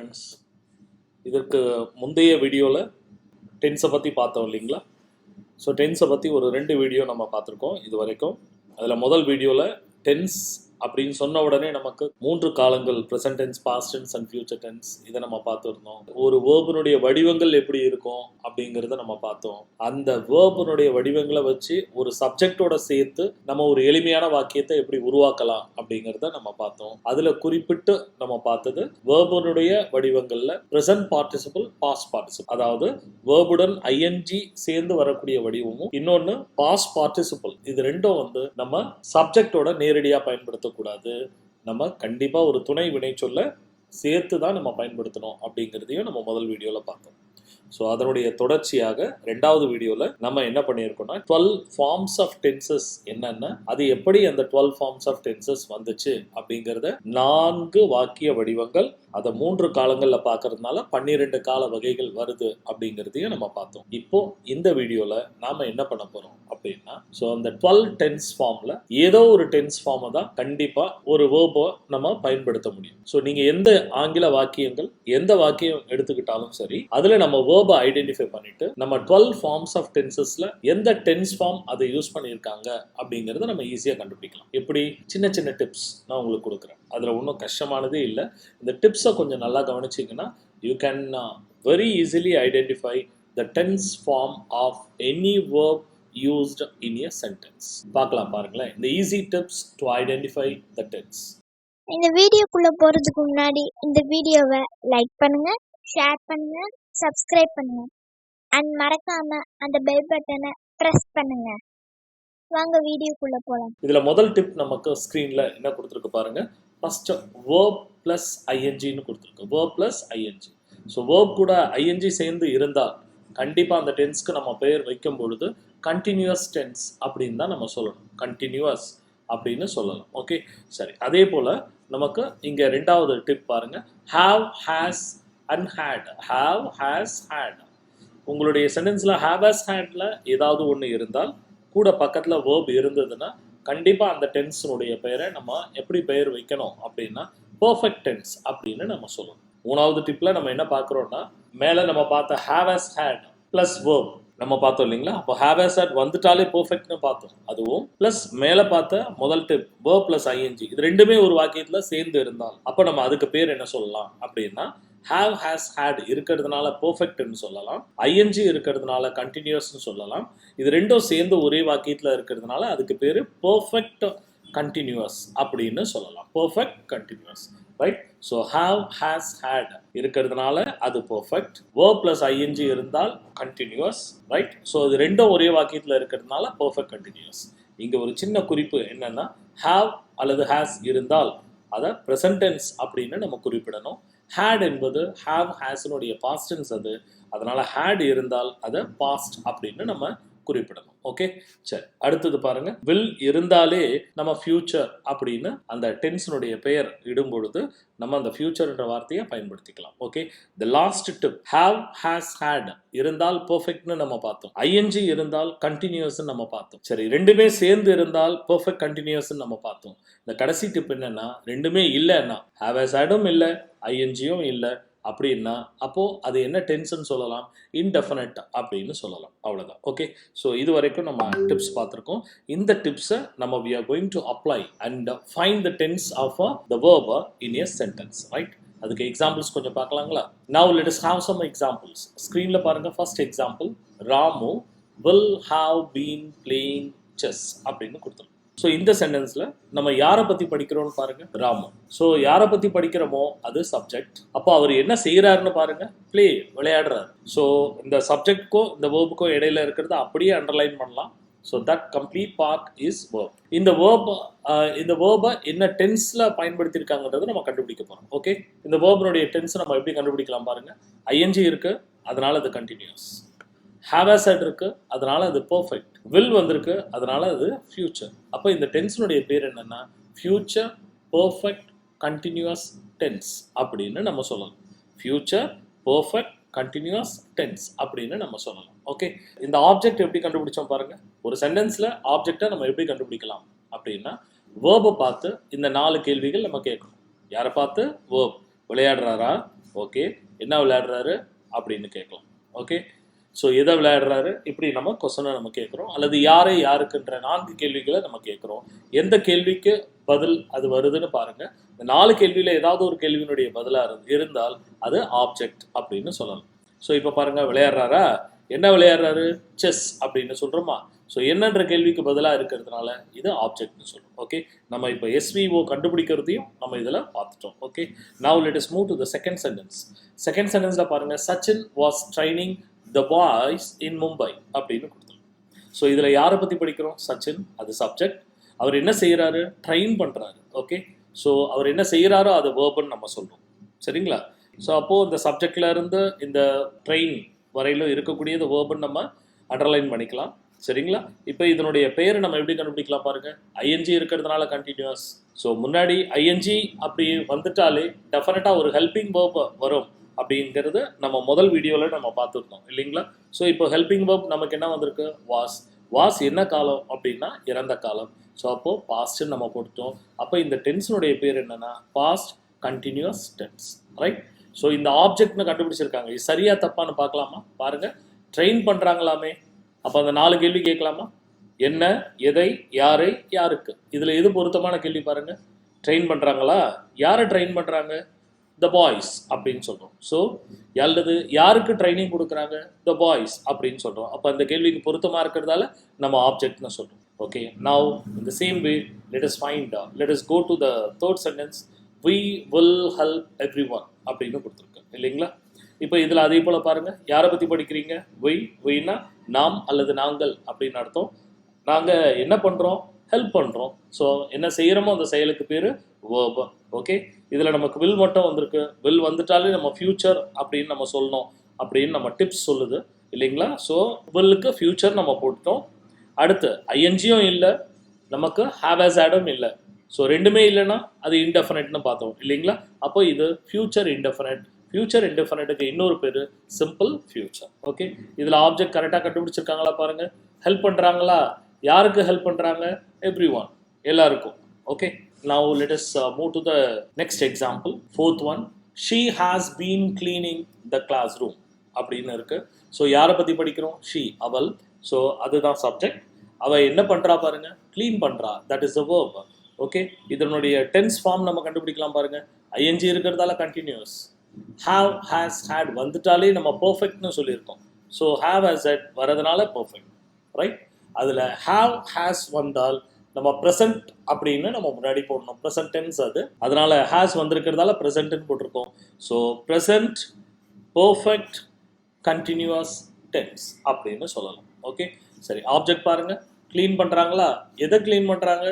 Friends, இதற்கு முந்தைய வீடியோவில் டென்ஸை பற்றி பார்த்தோம் இல்லைங்களா? ஸோ டென்ஸை பற்றி ஒரு 2 வீடியோ நம்ம பார்த்துருக்கோம் இது வரைக்கும். அதில் முதல் வீடியோவில் டென்ஸ் அப்படின்னு சொன்ன உடனே நமக்கு 3 காலங்கள், present tense, past tense and future tense, இதை நம்ம பார்த்துருந்தோம். ஒரு வேர்பினுடைய வடிவங்கள் எப்படி இருக்கும் அப்படிங்கிறத நம்ம பார்த்தோம். அந்த வேர்பினுடைய வடிவங்களை வச்சு ஒரு சப்ஜெக்டோட சேர்த்து நம்ம ஒரு எளிமையான வாக்கியத்தை எப்படி உருவாக்கலாம் அப்படிங்கிறத நம்ம பார்த்தோம். அதில் குறிப்பிட்டு நம்ம பார்த்தது வேர்பினுடைய வடிவங்களில் ப்ரெசன்ட் பார்ட்டிசிபிள், பாஸ்ட் பார்ட்டிசிபிள், அதாவது வேர்புடன் ஐஎன்ஜி சேர்ந்து வரக்கூடிய வடிவமும், இன்னொன்று பாஸ்ட் பார்ட்டிசிபிள். இது ரெண்டும் நம்ம சப்ஜெக்டோட நேரடியாக பயன்படுத்தக்கூடாது. நம்ம கண்டிப்பாக ஒரு துணை வினை சொல்ல சேர்த்து தான் நம்ம பயன்படுத்தணும் அப்படிங்கிறதையும் நம்ம முதல் வீடியோவில் பார்த்தோம். ஸோ அதனுடைய தொடர்ச்சியாக 2வது வீடியோவில் நம்ம என்ன பண்ணியிருக்கோம்னா 12 ஃபார்ம்ஸ் ஆஃப் டென்சஸ் என்னென்ன, அது எப்படி அந்த 12 ஃபார்ம்ஸ் ஆஃப் டென்சஸ் வந்துச்சு அப்படிங்கிறத 4 வாக்கிய வடிவங்கள், அதை 3 காலங்களில் பார்க்கறதுனால 12 கால வகைகள் வருது அப்படிங்கிறதையும் நம்ம பார்த்தோம். இப்போ இந்த வீடியோவில் நாம் என்ன பண்ண போகிறோம் அப்படின்னா, ஸோ அந்த 12 டென்ஸ் ஃபார்மில் ஏதோ ஒரு டென்ஸ் ஃபார்மை தான் கண்டிப்பாக ஒரு வேர்பை நம்ம பயன்படுத்த முடியும். ஸோ நீங்கள் எந்த ஆங்கில வாக்கியங்கள், எந்த வாக்கியம் எடுத்துக்கிட்டாலும் சரி, அதில் நம்ம வேர்பை ஐடென்டிஃபை பண்ணிட்டு நம்ம 12 ஃபார்ம்ஸ் ஆஃப் டென்சஸ்ல எந்த டென்ஸ் ஃபார்ம் அதை யூஸ் பண்ணியிருக்காங்க அப்படிங்கிறத நம்ம ஈஸியாக கண்டுபிடிக்கலாம். எப்படி? சின்ன சின்ன டிப்ஸ் நான் உங்களுக்கு கொடுக்குறேன். அதில் ஒன்றும் கஷ்டமானதே இல்லை. இந்த டிப்ஸை கொஞ்சம் நல்லா கவனிச்சிங்கன்னா you can very easily identify the tense form of any verb used in a sentence. பார்க்கலாம் பாருங்களேன், இந்த easy tips to identify the tense. இந்த வீடியோக்குள்ள போறதுக்கு முன்னாடி இந்த வீடியோவை லைக் பண்ணுங்க, ஷேர் பண்ணுங்க, சப்ஸ்கிரைப் பண்ணுங்க அண்ட் மறக்காம அந்த பெல் பட்டனை பிரஸ் பண்ணுங்க. வாங்க வீடியோக்குள்ள போலாம். இதுல முதல் டிப் நமக்கு ஸ்கிரீன்ல என்ன கொடுத்துருக்கு பாருங்க. ஃபர்ஸ்ட் verb plus ing னு கொடுத்துருக்கு. verb plus ing. So verb கூட ing சேர்ந்து இருந்தால் கண்டிப்பா அந்த டென்ஸ்க்கு நம்ம பெயர் வைக்கும் பொழுது கண்டினியூஸ் டென்ஸ் அப்படின்னு தான் நம்ம சொல்லணும். கண்டினியூஸ் அப்படின்னு சொல்லலாம். ஓகே, சரி. அதே போல நமக்கு இங்க 2வது டிப் பாருங்க. have, has and had. have, has, had. உங்களுடைய சென்டென்ஸ்ல have, has, hadல ஏதாவது ஒன்று இருந்தால் கூட பக்கத்துல verb இருந்ததுன்னா கண்டிப்பா அந்த டென்ஸினுடைய பெயரை நம்ம எப்படி பெயர் வைக்கணும் அப்படின்னா பர்ஃபெக்ட் டென்ஸ் அப்படின்னு நம்ம சொல்லணும். 3வது டிப்ல நம்ம என்ன பார்க்குறோம்னா, மேலே நம்ம பார்த்த have, has, had plus verb நம்ம பார்த்தோம் இல்லைங்களா? அப்போ have, has, had வந்துட்டாலே பர்ஃபெக்ட்னு பார்த்தோம். அதுவும் ப்ளஸ் மேலே பார்த்த முதல் டிப் verb ப்ளஸ் ing, இது ரெண்டுமே ஒரு வாக்கியத்தில் சேர்ந்து இருந்தால் அப்போ நம்ம அதுக்கு பேர் என்ன சொல்லலாம் அப்படின்னா have, has, had இருக்கிறதுனால பர்ஃபெக்ட்னு சொல்லலாம், ing இருக்கிறதுனால கண்டினியூஸ்னு சொல்லலாம். இது ரெண்டும் சேர்ந்து ஒரே வாக்கியத்தில் இருக்கிறதுனால அதுக்கு பேர் பர்ஃபெக்ட் கண்டினியூஸ் அப்படின்னு சொல்லலாம். Perfect continuous, right? So have, has, had இருக்கிறதுனால அது பர்ஃபெக்ட், verb plus ing இருந்தால் கண்டினியூஸ், ரைட்? ஸோ இது ரெண்டும் ஒரே வாக்கியத்தில் இருக்கிறதுனால பர்ஃபெக்ட் கண்டினியூஸ். இங்கே ஒரு சின்ன குறிப்பு என்னன்னா, have அல்லது has இருந்தால் அதை ப்ரெசன்ட் டென்ஸ் அப்படின்னு நம்ம குறிப்பிடணும். had என்பது have, hasனுடைய பாஸ்ட் டென்ஸ் அது, அதனால had இருந்தால் அதை பாஸ்ட் அப்படின்னு நம்ம குறிப்பிடணும். ஓகே, சரி. அடுத்தது பாருங்க, வில் இருந்தாலே நம்ம ஃபியூச்சர் அப்படின்னு அந்த டென்ஸினுடைய பெயர் இடும் பொழுது நம்ம அந்த ஃபியூச்சர்ன்ற வார்த்தையை பயன்படுத்திக்கலாம். Okay, the last tip have, has, had இருந்தால் பெர்ஃபெக்ட்னு நம்ம பார்த்தோம். ing இருந்தால் கண்டினியூஸ்னு நம்ம பார்த்தோம். சரி, ரெண்டுமே சேர்ந்து இருந்தால் பெர்ஃபெக்ட் கண்டினியூஸ்னு நம்ம பார்த்தோம். இந்த கடைசி டிப் என்னன்னா, ரெண்டுமே இல்லைன்னா have, has, hadம் இல்லை, ing-யும் இல்லை அப்படின்னா அப்போ அது என்ன டென்ஸ்னு சொல்லலாம்? இன்டெஃபினட் அப்படின்னு சொல்லலாம். அவ்வளோதான். ஓகே, ஸோ இது வரைக்கும் நம்ம டிப்ஸ் பார்த்துருக்கோம். இந்த டிப்ஸை நம்ம we are going to apply and find the tense of the verb in a sentence, right? அதுக்கு எக்ஸாம்பிள்ஸ் கொஞ்சம் பார்க்கலாங்களா? Now let us have some examples. ஸ்க்ரீனில் பாருங்க. First example, Ramu will have been playing chess அப்படின்னு கொடுத்துருக்கோம். ஸோ இந்த சென்டென்ஸில் நம்ம யாரை பற்றி படிக்கிறோம்னு பாருங்க, ராமு. ஸோ யாரை பற்றி படிக்கிறோமோ அது சப்ஜெக்ட். அப்போ அவர் என்ன செய்கிறாருன்னு பாருங்க, பிளே, விளையாடுறாரு. ஸோ இந்த சப்ஜெக்ட்க்கோ இந்த வேர்புக்கோ இடையில இருக்கிறத அப்படியே அண்டர்லைன் பண்ணலாம். So that complete part is verb. இந்த வேர்பை என்ன டென்ஸில் பயன்படுத்தியிருக்காங்கன்றதை நம்ம கண்டுபிடிக்க போகிறோம். ஓகே, இந்த வேர்பினுடைய டென்ஸ் நம்ம எப்படி கண்டுபிடிக்கலாம் பாருங்க. ing இருக்கு, அதனால அது கண்டினியூஸ். have, has, had இருக்கு, அதனால அது பர்ஃபெக்ட். will வந்திருக்கு, அதனால அது ஃபியூச்சர். அப்போ இந்த டென்ஸினுடைய பேர் என்னன்னா ஃபியூச்சர் பர்ஃபெக்ட் கண்டினியூஸ் டென்ஸ் அப்படின்னு நம்ம சொல்லலாம். ஃபியூச்சர் பர்ஃபெக்ட் கண்டினியூஸ் டென்ஸ் அப்படின்னு நம்ம சொல்லலாம். ஓகே, இந்த ஆப்ஜெக்ட் எப்படி கண்டுபிடிச்சோம் பாருங்க. ஒரு சென்டென்ஸில் ஆப்ஜெக்டை நம்ம எப்படி கண்டுபிடிக்கலாம் அப்படின்னா, வேர்பை பார்த்து இந்த 4 கேள்விகள் நம்ம கேட்கணும். யாரை பார்த்து? வேர்ப். விளையாடுறாரா, ஓகே, என்ன விளையாடுறாரு அப்படின்னு கேட்கலாம். ஓகே, ஸோ எதை விளையாடுறாரு இப்படி நம்ம கொஸ்டினை நம்ம கேட்குறோம், அல்லது யாரை யாருக்குன்ற 4 கேள்விகளை நம்ம கேட்குறோம். எந்த கேள்விக்கு பதில் அது வருதுன்னு பாருங்க. இந்த 4 கேள்வியில் ஏதாவது ஒரு கேள்வியினுடைய பதிலாக இருந்தால் அது ஆப்ஜெக்ட் அப்படின்னு சொல்லலாம். ஸோ இப்போ பாருங்க, விளையாடுறாரா, என்ன விளையாடுறாரு, செஸ் அப்படின்னு சொல்கிறோமா. ஸோ என்னன்ற கேள்விக்கு பதிலாக இருக்கிறதுனால இது ஆப்ஜெக்ட்னு சொல்லுவோம். ஓகே, நம்ம இப்போ எஸ்விஓ கண்டுபிடிக்கிறதையும் நம்ம இதில் பார்த்துட்டோம். Okay, now let us move to the second sentence. Second சென்டென்ஸில் பாருங்கள், Sachin was training the boys in Mumbai அப்படின்னு கொடுத்துருக்கோம். ஸோ இதில் யாரை பற்றி படிக்கிறோம், சச்சின், அது சப்ஜெக்ட். அவர் என்ன செய்கிறாரு, ட்ரெயின் பண்ணுறாரு. ஓகே, ஸோ அவர் என்ன செய்கிறாரோ அது வேர்புன்னு நம்ம சொல்கிறோம். சரிங்களா. ஸோ அப்போது இந்த சப்ஜெக்டில் இருந்து இந்த ட்ரெயின் வரையிலும் இருக்கக்கூடியது வேர்புன்னு நம்ம அண்டர்லைன் பண்ணிக்கலாம். சரிங்களா. இப்போ இதனுடைய பெயரை நம்ம எப்படி கண்டுபிடிக்கலாம் பாருங்கள், ஐஎன்ஜி இருக்கிறதுனால கண்டினியூஸ். ஸோ முன்னாடி ஐஎன்ஜி அப்படி வந்துட்டாலே டெஃபினட்டாக ஒரு ஹெல்பிங் வேர்ப் வரும் அப்படிங்கிறது நம்ம முதல் வீடியோவில் நம்ம பார்த்துருந்தோம் இல்லைங்களா. ஸோ இப்போ ஹெல்பிங் வேர்ப் நமக்கு என்ன வந்திருக்கு, வாஸ். வாஸ் என்ன காலம் அப்படின்னா இறந்த காலம். ஸோ அப்போது பாஸ்ட்னு நம்ம போட்டுட்டோம். அப்போ இந்த டென்ஸினுடைய பேர் என்னென்னா past continuous tense. Right. So இந்த ஆப்ஜெக்ட்னு கண்டுபிடிச்சிருக்காங்க, இது சரியா தப்பான்னு பார்க்கலாமா பாருங்கள். ட்ரெயின் பண்ணுறாங்களாமே, அப்போ அந்த 4 கேள்வி கேட்கலாமா, என்ன, எதை, யாரை, யாருக்கு. இதில் எது பொருத்தமான கேள்வி பாருங்கள். ட்ரெயின் பண்ணுறாங்களா, யாரை ட்ரெயின் பண்ணுறாங்க, த பாய்ஸ் அப்படின்னு சொல்கிறோம். ஸோ அல்லது யாருக்கு ட்ரைனிங் கொடுக்குறாங்க, த பாய்ஸ் அப்படின்னு சொல்கிறோம். அப்போ அந்த கேள்விக்கு பொருத்தமாக இருக்கிறதால நம்ம ஆப்ஜெக்ட்னு சொல்கிறோம். Okay, now in the same way let us go to the third sentence. we will help everyone அப்படின்னு கொடுத்துருக்கு இல்லைங்களா. இப்போ இதில் அதே போல் பாருங்கள், யாரை பற்றி படிக்கிறீங்க, weனா நாம் அல்லது நாங்கள் அப்படின்னு அர்த்தம். நாங்கள் என்ன பண்ணுறோம், ஹெல்ப் பண்ணுறோம். ஸோ என்ன செய்கிறோமோ அந்த செயலுக்கு பேர் verb. ஓகே, இதில் நமக்கு வில் மட்டும் வந்திருக்கு. வில் வந்துட்டாலே நம்ம ஃப்யூச்சர் அப்படின்னு நம்ம சொல்லணும் அப்படின்னு நம்ம டிப்ஸ் சொல்லுது இல்லைங்களா. ஸோ வில்லுக்கு ஃப்யூச்சர் நம்ம போட்டுட்டோம். அடுத்து ஐஎன்ஜியும் இல்லை, நமக்கு ஹேவ் ஹேஸ் ஹேடும் இல்லை. ஸோ ரெண்டுமே இல்லைன்னா அது இன்டெஃபினட்னு பார்த்தோம் இல்லைங்களா. அப்போ இது ஃப்யூச்சர் இன்டெஃபினட். ஃப்யூச்சர் இன்டெஃபினட்டுக்கு இன்னொரு பேர் சிம்பிள் ஃப்யூச்சர். ஓகே, இதில் ஆப்ஜெக்ட் கரெக்டாக கண்டுபிடிச்சிருக்காங்களா பாருங்கள். ஹெல்ப் பண்ணுறாங்களா, யாருக்கு ஹெல்ப் பண்ணுறாங்க, எவ்ரி ஒன், எல்லாருக்கும். Okay, now let us move to the next example. Fourth one, she has been cleaning the classroom அப்படின்னு இருக்கு. ஸோ யாரை பற்றி படிக்கிறோம், she, அவள். ஸோ அதுதான் சப்ஜெக்ட். அவள் என்ன பண்ணுறா பாருங்க, க்ளீன் பண்ணுறா, that is the verb. Okay, இதனுடைய டென்ஸ் ஃபார்ம் நம்ம கண்டுபிடிக்கலாம் பாருங்க. ஐஎன்ஜி இருக்கிறதால கண்டினியூஸ். have, has, had வந்துட்டாலே நம்ம பர்ஃபெக்ட்னு சொல்லியிருக்கோம். ஸோ have, has, had வரதுனால பர்ஃபெக்ட். ரைட். அதில் have, has வந்தால் நம்ம ப்ரெசன்ட் அப்படின்னு நம்ம முன்னாடி போடணும். ப்ரெசன்ட் டென்ஸ் அது, அதனால ஹேஸ் வந்திருக்கிறதால ப்ரெசன்ட்னு போட்டிருக்கோம். So present perfect continuous tense அப்படின்னு சொல்லலாம். ஓகே, சரி. ஆப்ஜெக்ட் பாருங்க, க்ளீன் பண்ணுறாங்களா, எதை க்ளீன் பண்ணுறாங்க,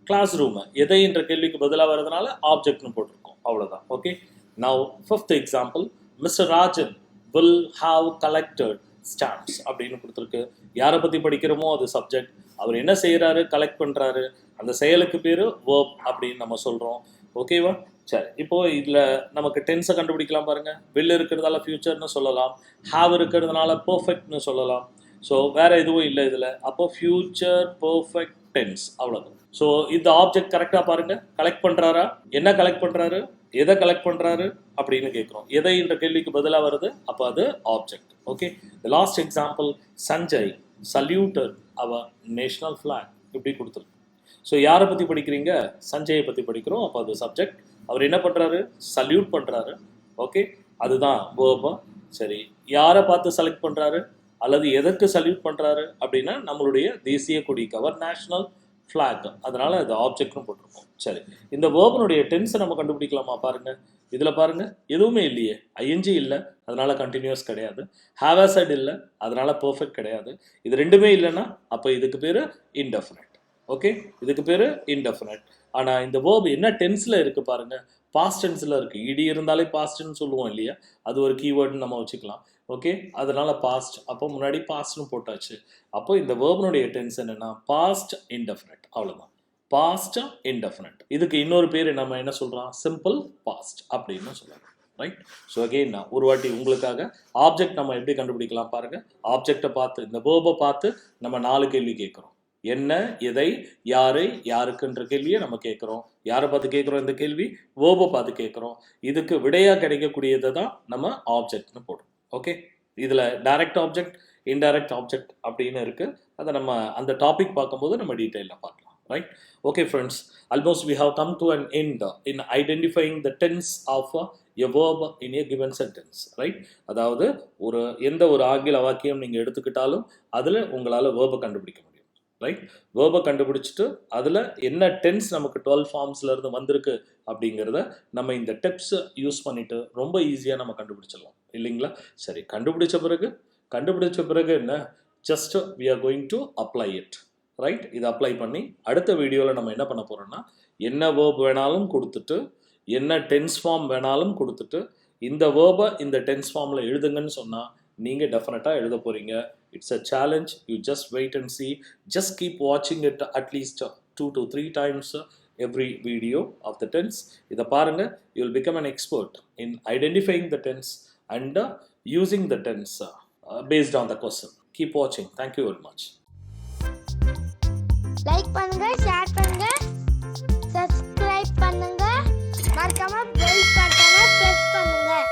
கிளாஸ் ரூமை. எதை என்ற கேள்விக்கு பதிலாக வரதுனால ஆப்ஜெக்ட்னு போட்டிருக்கோம், அவ்வளோதான். Okay, now fifth example, mister Rajan will have collected stamps அப்படின்னு கொடுத்துருக்கு. யாரை பற்றி படிக்கிறோமோ அது சப்ஜெக்ட். அவர் என்ன செய்கிறாரு, கலெக்ட் பண்ணுறாரு, அந்த செயலுக்கு பேர் verb அப்படின்னு நம்ம சொல்கிறோம். ஓகேவா. சரி, இப்போது இதில் நமக்கு டென்ஸை கண்டுபிடிக்கலாம் பாருங்கள். வில் இருக்கிறதால ஃப்யூச்சர்னு சொல்லலாம், ஹாவ் இருக்கிறதுனால பர்ஃபெக்ட்னு சொல்லலாம். ஸோ வேறு எதுவும் இல்லை இதில். அப்போ ஃப்யூச்சர் பர்ஃபெக்ட் டென்ஸ், அவ்வளோதான். ஸோ இந்த ஆப்ஜெக்ட் கரெக்டாக பாருங்கள். கலெக்ட் பண்ணுறாரா, என்ன கலெக்ட் பண்ணுறாரு, எதை கலெக்ட் பண்ணுறாரு அப்படின்னு கேட்குறோம். எதை என்ற கேள்விக்கு பதிலாக வருது, அப்போ அது object. Okay, the last example, Sanjay saluted our national flag இப்படி கொடுத்துருக்கு. ஸோ யாரை பற்றி படிக்கிறீங்க, சஞ்சயை பற்றி படிக்கிறோம். அப்போ அது சப்ஜெக்ட். அவர் என்ன பண்ணுறாரு, சல்யூட் பண்ணுறாரு. ஓகே, அதுதான் verb. சரி, யாரை பார்த்து செலக்ட் பண்ணுறாரு அல்லது எதற்கு சல்யூட் பண்ணுறாரு அப்படின்னா நம்மளுடைய தேசிய கொடிக்கு, அவர் நேஷ்னல் ஃப்ளாக், அதனால் அது ஆப்ஜெக்ட்னு போட்டிருக்கோம். சரி, இந்த வேர்பனுடைய டென்ஸை நம்ம கண்டுபிடிக்கலாமா பாருங்கள். இதில் பாருங்கள், எதுவுமே இல்லையே, ஐஎன்ஜி இல்லை, அதனால் கண்டினியூஸ் கிடையாது. ஹேவ் ஹேஸ் ஹேட் இல்லை, அதனால் பர்ஃபெக்ட் கிடையாது. இது ரெண்டுமே இல்லைன்னா அப்போ இதுக்கு பேர் இன்டெஃபினட். ஓகே, இதுக்கு பேர் இன்டெஃபினட். ஆனால் இந்த வேர்ப் என்ன டென்ஸில் இருக்குது பாருங்கள், பாஸ்ட் டென்ஸில் இருக்குது. இடி இருந்தாலே பாஸ்ட்னு சொல்லுவோம் இல்லையா, அது ஒரு கீவேர்டுன்னு நம்ம வச்சுக்கலாம். ஓகே, அதனால் பாஸ்ட், அப்போ முன்னாடி பாஸ்ட்னு போட்டாச்சு. அப்போ இந்த வேர்பனுடைய டென்ஸ் என்னென்னா பாஸ்ட் இன்டெஃபினட், அவ்வளோதான். Past indefinite. இதுக்கு இன்னொரு பேர் நம்ம என்ன சொல்கிறோம், சிம்பிள் பாஸ்ட் அப்படின்னு சொல்லுவோம். ரைட். ஸோ அகெயின் நான் ஒரு வாட்டி உங்களுக்காக ஆப்ஜெக்ட் நம்ம எப்படி கண்டுபிடிக்கலாம் பாருங்கள். ஆப்ஜெக்டை பார்த்து, இந்த வேர்பை பார்த்து நம்ம 4 கேள்வி கேட்குறோம். என்ன, எதை, யாரை, யாருக்குன்ற கேள்வியை நம்ம கேட்குறோம். யாரை பார்த்து கேட்குறோம் இந்த கேள்வி? வேர்பை பார்த்து கேட்குறோம். இதுக்கு விடையாக கிடைக்கக்கூடியதை தான் நம்ம ஆப்ஜெக்ட்னு போடுறோம். ஓகே, இதில் டைரக்ட் ஆப்ஜெக்ட், இன்டைரக்ட் ஆப்ஜெக்ட் அப்படின்னு இருக்குது. அதை நம்ம அந்த டாபிக் பார்க்கும்போது நம்ம டீட்டெயிலாக பார்க்கலாம். Right? Okay friends, almost we have come to an end in identifying the tense of a verb in a given sentence. Right? அதாவது எந்த ஒரு ஆங்கில வாக்கியம் நீங்கள் எடுத்துக்கிட்டாலும் அதில் உங்களால் வேர்பை கண்டுபிடிக்க முடியும். ரைட்? வேர்பை கண்டுபிடிச்சிட்டு அதில் என்ன டென்ஸ் நமக்கு 12 ஃபார்ம்ஸ்லேருந்து வந்திருக்கு அப்படிங்கிறத நம்ம இந்த டிப்ஸ் யூஸ் பண்ணிவிட்டு ரொம்ப ஈஸியாக நம்ம கண்டுபிடிச்சிடலாம் இல்லைங்களா? சரி, கண்டுபிடிச்ச பிறகு என்ன, just we are going to apply it. Right? இதை அப்ளை பண்ணி அடுத்த வீடியோவில் நம்ம என்ன பண்ண போகிறோம்னா, என்ன வேர்ப் வேணாலும் கொடுத்துட்டு, என்ன டென்ஸ் ஃபார்ம் வேணாலும் கொடுத்துட்டு, இந்த வேர்பை இந்த டென்ஸ் ஃபார்மில் எழுதுங்கன்னு சொன்னால் நீங்கள் டெஃபினட்டாக எழுத போகிறீங்க. It's a challenge. You just wait and see. Just keep வாட்சிங் it at least 2 to 3 times every video of the tense. இதை பாருங்கள். You will become an expert in identifying the tense and using the tense based on the question. Keep watching. Thank you very much. Like பண்ணுங்க, share பண்ணுங்க.